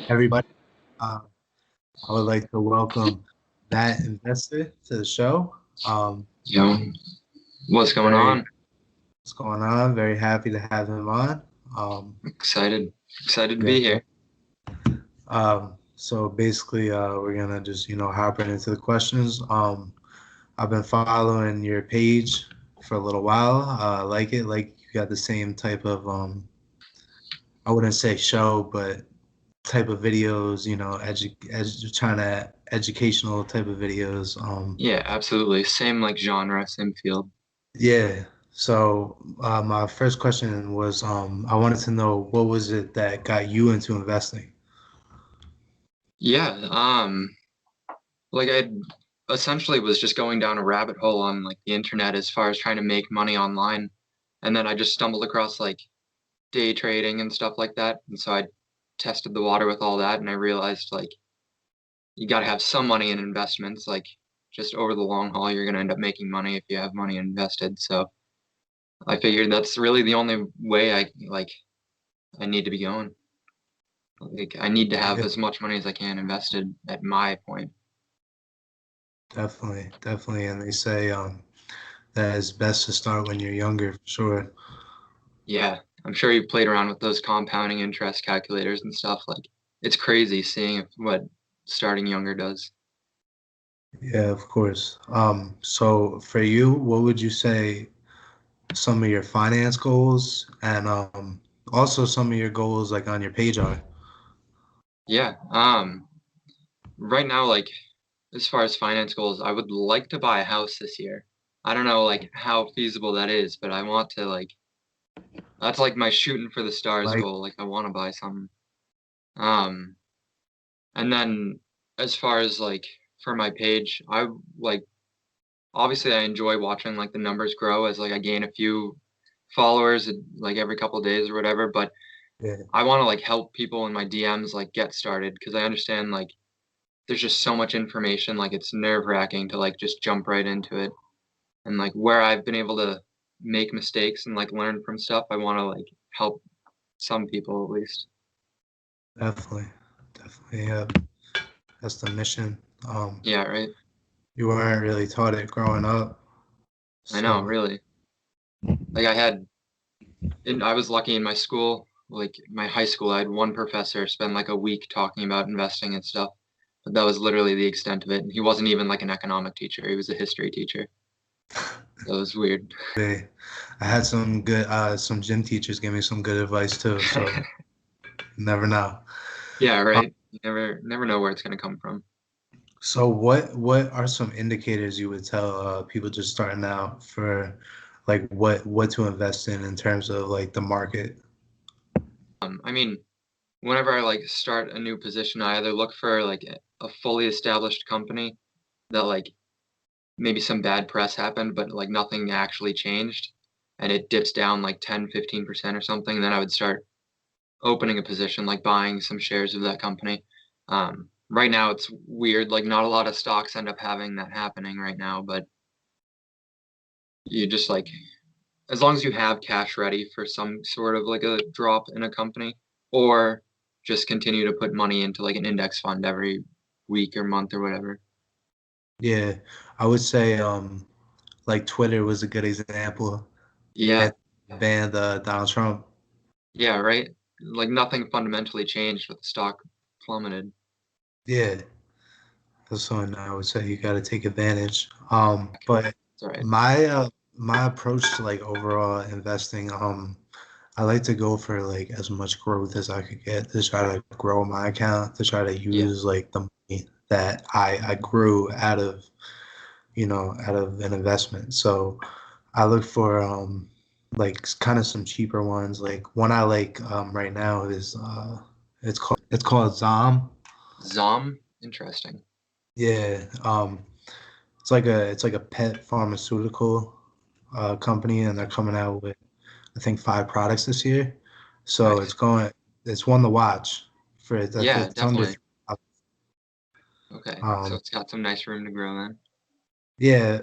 Everybody. Uh, I would like to welcome that investor to the show. Yo, what's going Very, on? what's going on? Very happy to have him on. Um, Excited to yeah. be here. So basically, we're gonna just hop right into the questions. I've been following your page for a little while. Like it, like you got the same type of I wouldn't say show, but type of videos. Trying to educational type of videos. Yeah, absolutely. Same like genre, same field. Yeah. So my first question was, I wanted to know what was it that got you into investing? Yeah, like I essentially was just going down a rabbit hole on like the internet as far as trying to make money online. And then I just stumbled across like day trading and stuff like that. And so I tested the water with all that and I realized like you got to have some money in investments. Like just over the long haul, you're going to end up making money if you have money invested. So I figured that's really the only way I need to be going. Like I need to have Yeah, as much money as I can invested at my point. definitely, definitely. And they say that it's best to start when you're younger, for sure. Yeah, I'm sure you played around with those compounding interest calculators and stuff. Like it's crazy seeing what starting younger does. Yeah, of course. So for you, what would you say some of your finance goals and also some of your goals like on your page are? Yeah. Right now, like as far as finance goals, I would like to buy a house this year. I don't know like how feasible that is, but I want to like that's like my shooting for the stars Like, goal. Like I want to buy something. Um, and then as far as like for my page, I like obviously I enjoy watching like the numbers grow as like I gain a few followers like every couple of days or whatever, but yeah, I want to like help people in my DMs like get started because I understand like there's just so much information, like it's nerve-wracking to like just jump right into it. And like where I've been able to make mistakes and like learn from stuff, I want to like help some people at least. definitely, definitely. Yeah, that's the mission. Yeah, right. You weren't really taught it growing up, I know, so really. Like I was lucky in my school, like my high school, I had one professor spend like a week talking about investing and stuff. But that was literally the extent of it. And he wasn't even like an economic teacher. He was a history teacher. That was weird. they, I had some gym teachers give me some good advice too. So you never know. Yeah, Uh, right. You never know where it's gonna come from. so what are some indicators you would tell people just starting out for like what to invest in terms of like the market? I mean, whenever I like start a new position, I either look for like a fully established company that like maybe some bad press happened, but like nothing actually changed and it dips down like 10-15% or something, then I would start opening a position, like buying some shares of that company. Right now it's weird, like not a lot of stocks end up having that happening right now, but you just like as long as you have cash ready for some sort of like a drop in a company, or just continue to put money into like an index fund every week or month or whatever. Yeah, I would say like Twitter was a good example. Yeah, It banned Donald Trump. yeah, right. Like nothing fundamentally changed, but the stock plummeted. Yeah, that's something I would say you got to take advantage. But It's all right. my approach to like overall investing, I like to go for like as much growth as I could get to try to grow my account, to try to Yeah, use like the money that I grew out of an investment. So I look for like kind of some cheaper ones. Like one I like right now is it's called Zom. Zom, interesting. Yeah, it's like a pet pharmaceutical company, and they're coming out with I think 5 products this year. So Nice. it's one to watch for it. Yeah, It's under definitely. Okay, so um it's got some nice room to grow then. yeah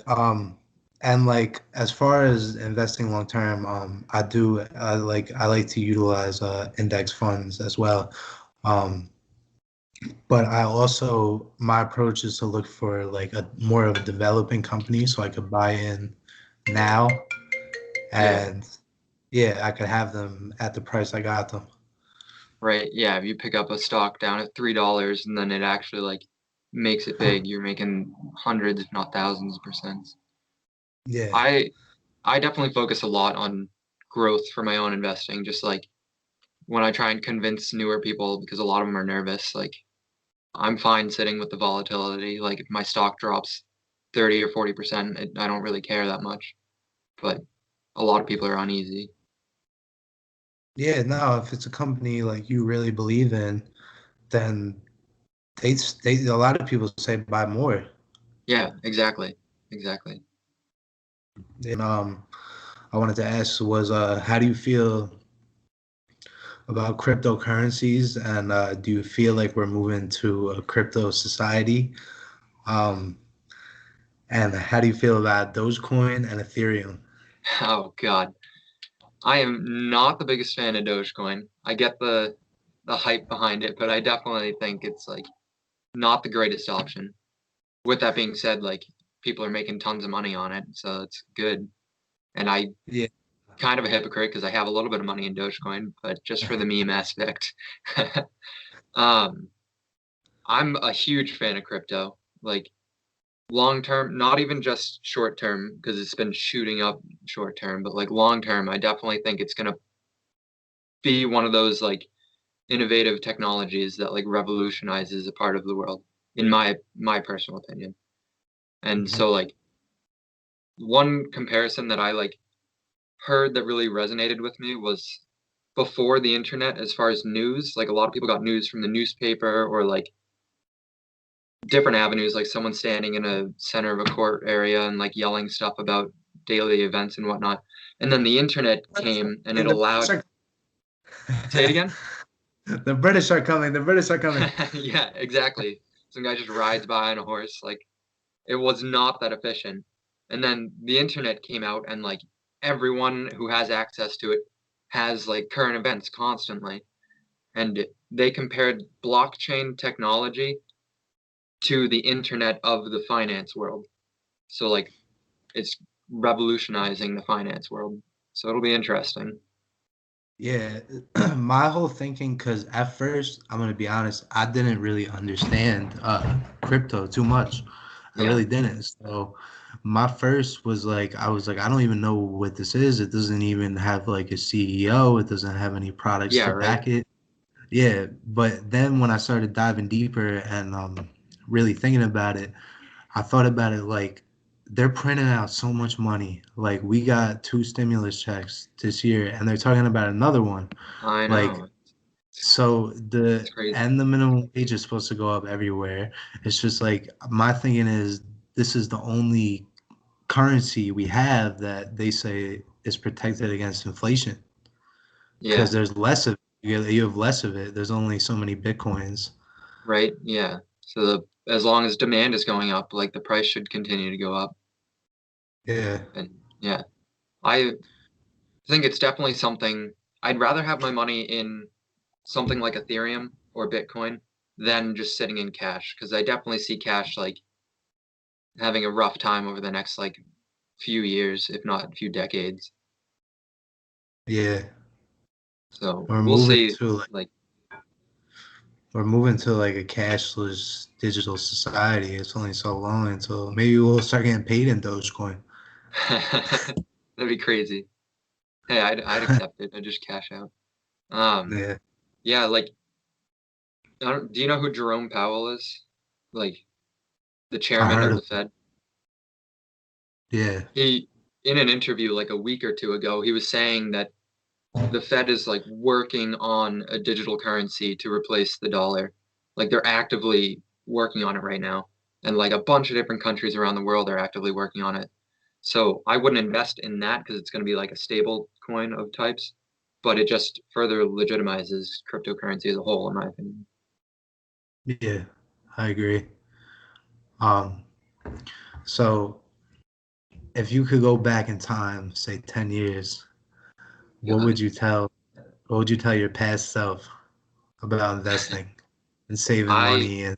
and like as far as investing long term, I like to utilize index funds as well. Um, But I also, my approach is to look for like a more of a developing company so I could buy in now, Yeah, and yeah, I could have them at the price I got them. right. Yeah, if you pick up a stock down at $3 and then it actually like makes it big, you're making hundreds, if not thousands of percent. Yeah. I I definitely focus a lot on growth for my own investing, just like when I try and convince newer people because a lot of them are nervous, like I'm fine sitting with the volatility. Like if my stock drops 30 or 40%, I don't really care that much. But a lot of people are uneasy. Yeah, no, if it's a company like you really believe in, then they a lot of people say buy more. Yeah, exactly. Exactly. And I wanted to ask was how do you feel about cryptocurrencies, and do you feel like we're moving to a crypto society? Um, and how do you feel about Dogecoin and Ethereum? Oh God. I am not the biggest fan of Dogecoin. I get the hype behind it, but I definitely think it's like not the greatest option. With that being said, like people are making tons of money on it, so it's good. And I Yeah. kind of a hypocrite because I have a little bit of money in Dogecoin, but just for the meme aspect. um, I'm a huge fan of crypto. Like long term, not even just short term, because it's been shooting up short term, but like long term, I definitely think it's gonna be one of those like innovative technologies that like revolutionizes a part of the world, in my personal opinion. And Mhm. so like one comparison that I like heard that really resonated with me was before the internet as far as news, like a lot of people got news from the newspaper or like different avenues, like someone standing in a center of a court area and like yelling stuff about daily events and whatnot. And then the internet came and it The British allowed, say it are again. the British are coming. The British are coming. Yeah, exactly. Some guy just rides by on a horse. Like it was not that efficient. And then the internet came out and like everyone who has access to it has like current events constantly. And they compared blockchain technology to the internet of the finance world. So like it's revolutionizing the finance world. So it'll be interesting. Yeah, my whole thinking, because at first, I'm gonna be honest, I didn't really understand crypto too much. I Yeah. really didn't. So my first was like, I was like, I don't even know what this is. It doesn't even have like a CEO. It doesn't have any products Yeah, to right. back it. Yeah, but then when I started diving deeper and really thinking about it, I thought about it like they're printing out so much money. Like we got two stimulus checks this year, and they're talking about another one. I Like know. so, It's the crazy. and the minimum wage is supposed to go up everywhere. It's just like my thinking is this is the only currency we have that they say is protected against inflation Yeah, because there's less of you have less of it. There's only so many bitcoins. right. Yeah. So as long as demand is going up, like the price should continue to go up. Yeah, And yeah, I think it's definitely something I'd rather have my money in something like Ethereum or Bitcoin than just sitting in cash because I definitely see cash like having a rough time over the next like few years, if not a few decades. yeah. So We're we'll moving see. to like Like, we're moving to like a cashless digital society. It's only so long until maybe we'll start getting paid in Dogecoin. that'd be crazy. Hey, I'd accept it. I'd just cash out. Um, Yeah, yeah, like, do you know who Jerome Powell is? Like the I chairman heard of of the Fed. yeah, He, in an interview like a week or two ago, he was saying that the Fed is like working on a digital currency to replace the dollar. Like they're actively working on it right now. And like a bunch of different countries around the world are actively working on it. So I wouldn't invest in that because it's going to be like a stable coin of types, but it just further legitimizes cryptocurrency as a whole, in my opinion. yeah. I agree. Um, so if you could go back in time, say 10 years, what Got would it. you tell what would you tell your past self about investing? and saving I money and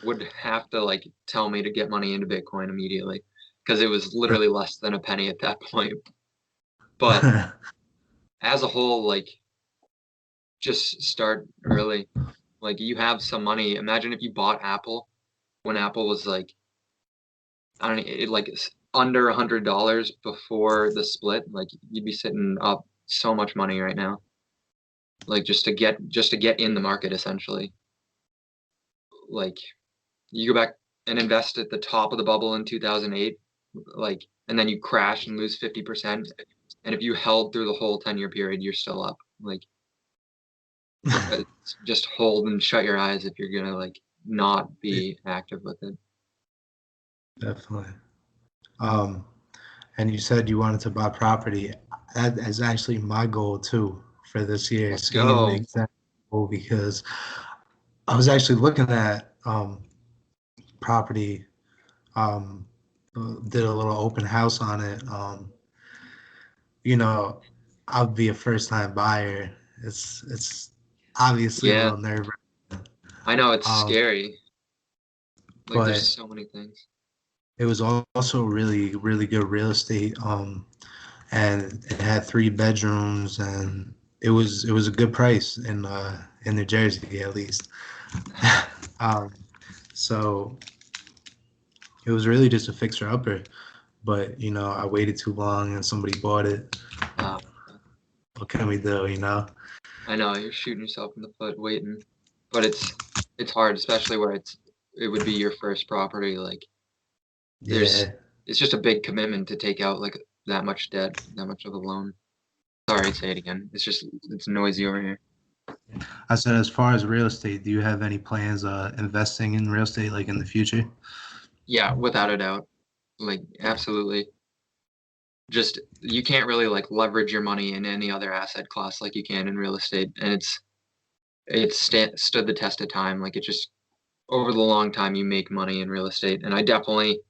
would have to like tell me to get money into Bitcoin immediately because it was literally less than a penny at that point. But as a whole, like just start early. Like you have some money. Imagine if you bought Apple when Apple was like, I don't know, like under $100 before the split. Like you'd be sitting up so much money right now. Like just to get in the market essentially. Like you go back and invest at the top of the bubble in 2008, like, and then you crash and lose 50%. And if you held through the whole 10-year period, you're still up. Like, just hold and shut your eyes if you're gonna like not be active with it. definitely. Um, and you said you wanted to buy property. That is actually my goal too for this year. Let's Same go. exact goal because I was actually looking at property. Um, did a little open house on it. You know, I'll be a first time buyer. It's obviously a Yeah, little nerve, I know it's um, scary. Like, there's but so many things. it was also really good real estate. And it had 3 bedrooms, and it was a good price in New Jersey at least. um, so it was really just a fixer upper. But I waited too long, and somebody bought it. Uh, What can we do? I know you're shooting yourself in the foot waiting, but it's hard, especially where it would be your first property. Like, there's Yeah. it's just a big commitment to take out like that much debt, that much of a loan. Sorry, say it again. It's noisy over here. I said, as far as real estate, do you have any plans investing in real estate like in the future? Yeah, without a doubt. Like, absolutely. Just you can't really like leverage your money in any other asset class like you can in real estate, and it's stood the test of time. Like it just over the long time you make money in real estate, and I definitely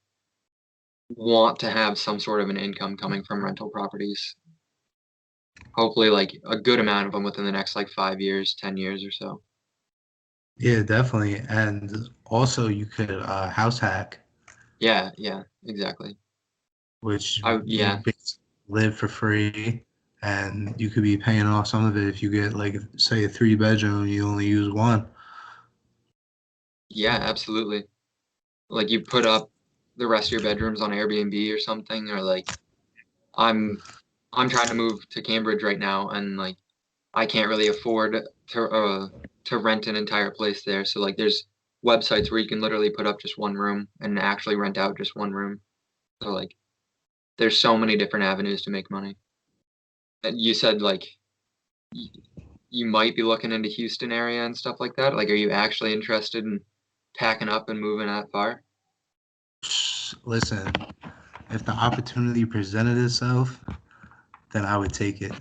want to have some sort of an income coming from rental properties. Hopefully, like a good amount of them within the next like 5 years, 10 years or so. Yeah, definitely. And also, you could house hack, Yeah, yeah, exactly. which you Yeah, basically live for free, and you could be paying off some of it if you get, like, say, a 3 bedroom, you only use one. yeah, absolutely. Like you put up the rest of your bedrooms on Airbnb or something, or like I'm I'm trying to move to Cambridge right now, and like I can't really afford to rent an entire place there. So like there's websites where you can literally put up just one room and actually rent out just one room. So like there's so many different avenues to make money. And you said like y- you might be looking into Houston area and stuff like that. Like are you actually interested in packing up and moving that far? Listen, if the opportunity presented itself, then I would take it.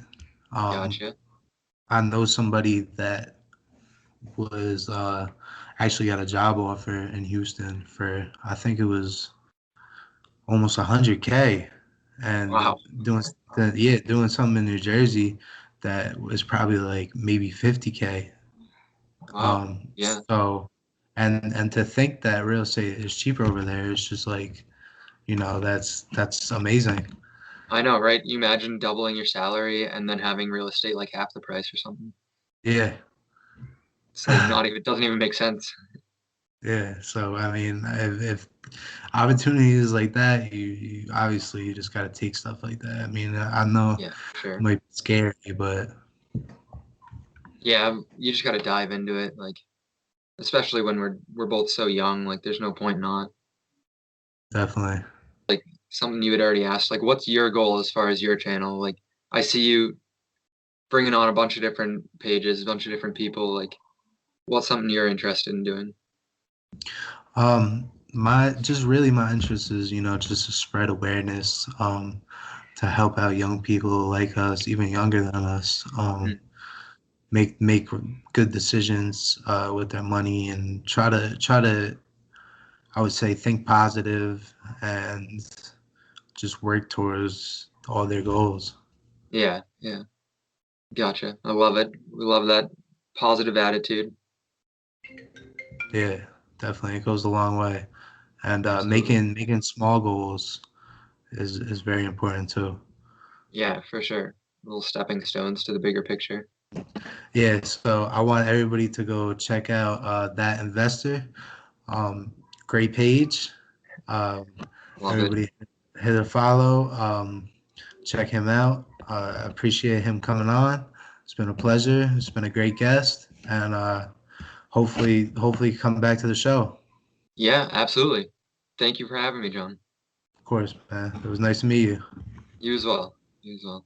Um, Gotcha. I know somebody that was actually got a job offer in Houston for, I think it was almost 100K, and Wow. doing something in New Jersey that was probably like maybe 50K. Wow. Yeah. So, and to think that real estate is cheaper over there, it's just like, that's amazing. I know, right? You imagine doubling your salary and then having real estate like half the price or something. Yeah. It's like not even, it doesn't even make sense. Yeah. So I mean, if opportunities like that, you obviously you just got to take stuff like that. I mean, I know Yeah, for it sure. might be scary, but Yeah, you just got to dive into it, like especially when we're both so young. Like, there's no point not. definitely. Something you had already asked, like, what's your goal as far as your channel? Like, I see you bringing on a bunch of different pages, a bunch of different people. Like, what's something you're interested in doing? My interest is, just to spread awareness, to help out young people like us, even younger than us, Mm, make good decisions with their money, and try to I would say think positive and just work towards all their goals. yeah, yeah, gotcha. I love it. We love that positive attitude. Yeah, definitely. It goes a long way. And Absolutely. making small goals is very important too. Yeah, for sure. Little stepping stones to the bigger picture. Yeah, so I want everybody to go check out that investor. Um, Great page. Um, Love it. Everybody hit a follow. Check him out. Appreciate him coming on. It's been a pleasure. It's been a great guest, and hopefully come back to the show. Yeah, absolutely. Thank you for having me, John. Of course, man. It was nice to meet you. You as well. You as well.